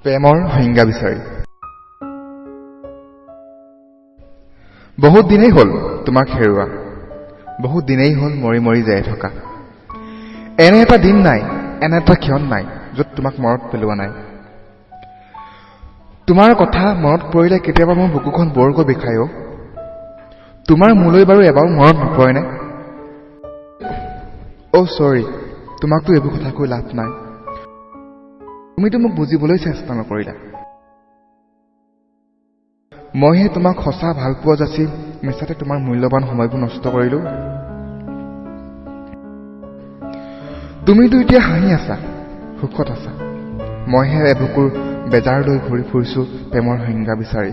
প্ৰেমৰ সংজ্ঞা বিচাৰি বহুত দিনেই হ'ল তোমাক হেৰুৱা, বহুত দিনেই হ'ল মৰি মৰি যাই থকা। এনে এটা দিন নাই, এনে এটা ক্ষণ নাই য'ত তোমাক মনত পেলোৱা নাই। তোমাৰ কথা মনত পৰিলে কেতিয়াবা মোৰ বুকুখন বৰকৈ বিষায়। তোমাৰ মোলৈ বাৰু এবাৰো মনত নপৰেনে? চৰি, তোমাকতো এইবোৰ কথা কৈ লাভ নাই। তুমিতো মোক বুজিবলৈ চেষ্টা নকৰিলা। মইহে তোমাক সঁচা ভাল পোৱা যাচি মিছাতে তোমাৰ মূল্যৱান সময়বোৰ নষ্ট কৰিলো। তুমিতো এতিয়া হাঁহি আছা, সুখত আছা। মইহে এবুকুৰ বেজাৰ লৈ ঘূৰি ফুৰিছো প্ৰেমৰ সংজ্ঞা বিচাৰি।